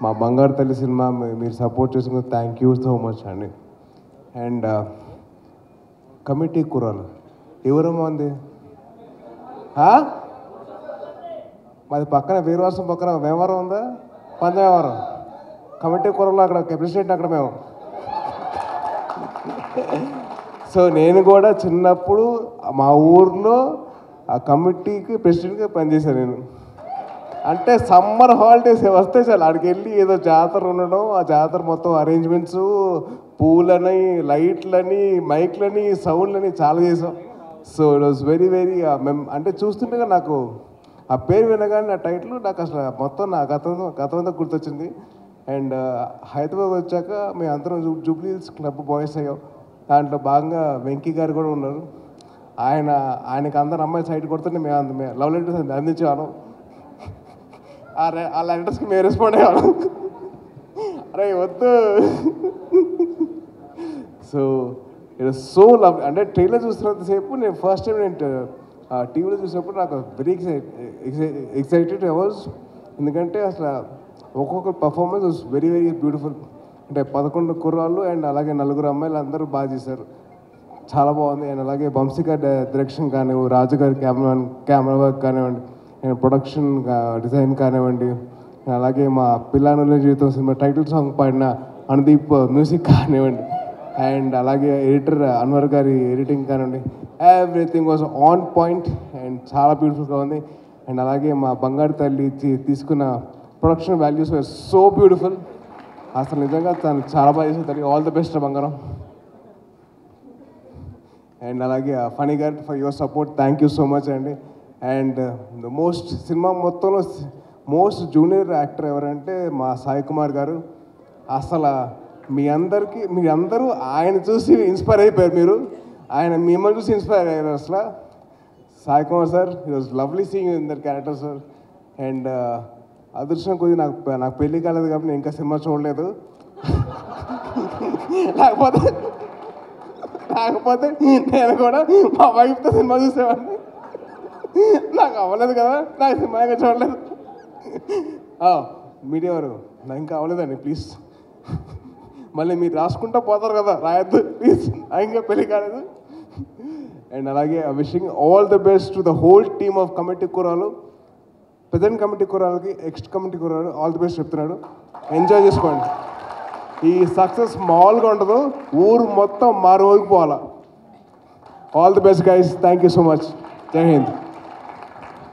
మా బంగారు తల్లి సినిమా మీరు సపోర్ట్ చేసినందుకు థ్యాంక్ యూ సో మచ్ అండి. అండ్ కమిటీ కుర్రాలు ఎవరమ్మా ఉంది? మాది పక్కన వీరవాసం పక్కన వ్యవహారం ఉందా? పంచవ్యవహారం కమిటీ కుర్రలు అక్కడ ప్రెసిడెంట్ అక్కడ మేము. సో నేను కూడా చిన్నప్పుడు మా ఊర్లో ఆ కమిటీకి ప్రెసిడెంట్గా పనిచేశాను నేను. అంటే సమ్మర్ హాలిడేస్ వస్తే చాలు అక్కడికి వెళ్ళి ఏదో జాతర ఉండడం, ఆ జాతర మొత్తం అరేంజ్మెంట్స్, పూలని, లైట్లని, మైక్లని, సౌండ్లని చాలా చేసాం. So it was very very అంటే చూస్తుండగా నాకు ఆ పేరు వినగానే నా టైటిల్ నాకు అసలు మొత్తం నా గతంతో గుర్తొచ్చింది. అండ్ హైదరాబాద్ వచ్చాక మేము అందరం జూబ్లీ హిల్స్ క్లబ్ బాయ్స్ అయ్యాం. దాంట్లో భాగంగా వెంకీ గారు కూడా ఉన్నారు. ఆయనకి అందరు అమ్మాయి సైడ్ కొడుతుంటే మేము లవ్ లెటర్స్ అందించేవాళ్ళం. ఆ లెటర్స్కి మేము రెస్పాండ్ అయ్యాను. అరే వద్దు. So it so love. అంటే ట్రైలర్ చూస్తున్నంతసేపు నేను ఫస్ట్ టైం నేను టీవీలో చూసినప్పుడు నాకు వెరీ ఎక్సైటెడ్ అవర్స్. ఎందుకంటే అసలు ఒక్కొక్క performance was very very beautiful. అంటే 11 కుర్రాళ్ళు అండ్ అలాగే 4 అమ్మాయిలు అందరూ బాగా చేశారు, చాలా బాగుంది. అండ్ అలాగే వంశీ గారి డైరెక్షన్ కానివ్వండి, రాజు గారి కెమెరా వర్క్ కానివ్వండి, అండ్ ప్రొడక్షన్ డిజైన్ కానివ్వండి, అలాగే మా పిల్లానుల జీవితం సినిమా టైటిల్ సాంగ్ పాడిన అనుదీప్ మ్యూజిక్ కానివ్వండి, అండ్ అలాగే ఎడిటర్ అన్వర్ గారి ఎడిటింగ్ కానివ్వండి, everything was on point and చాలా బ్యూటిఫుల్గా ఉంది. అండ్ అలాగే మా బంగారు తల్లి తీసుకున్న production values were so beautiful. అసలు నిజంగా తను చాలా బాగా చేసిన తల్లి. ఆల్ ది బెస్ట్ బంగారం. అండ్ అలాగే ఫనీ గారు for your support, thank you so much అండి. అండ్ సినిమా మొత్తంలో మోస్ట్ జూనియర్ యాక్టర్ ఎవరంటే మా సాయి కుమార్ గారు. అసలు మీరందరూ ఆయన చూసి ఇన్స్పైర్ అయిపోయారు. మిమ్మల్ని చూసి ఇన్స్పైర్ అయ్యారు. అసలు Sai Kumar sir, it was lovely seeing in their character sir. And అదృష్టం కొద్ది నాకు పెళ్ళి కాలేదు కాబట్టి నేను ఇంకా సినిమా చూడలేదు. లేకపోతే నేను కూడా మా వైఫ్తో సినిమా చూసేవాడిని. నాకు అవ్వలేదు కదా, నాకు సినిమా ఇంకా చూడలేదు. మీడియా వారు నాకు ఇంకా అవ్వలేదండి ప్లీజ్. మళ్ళీ మీరు రాసుకుంటూ పోతారు కదా, రాయొద్దు ప్లీజ్, ఇంకా పెళ్ళి కాలేదు. అండ్ అలాగే wishing all the best to the whole team of committee కుర్రాలు. ప్రజెంట్ కమిటీ కుర్రాలకి, నెక్స్ట్ కమిటీ కుర్రాలు ఆల్ ది బెస్ట్ చెప్తున్నాడు. ఎంజాయ్ చేసుకోండి. ఈ సక్సెస్ మామూలుగా ఉండదు, ఊరు మొత్తం మారుమోగిపోవాలా. All the best guys, thank you so much. జై హింద్.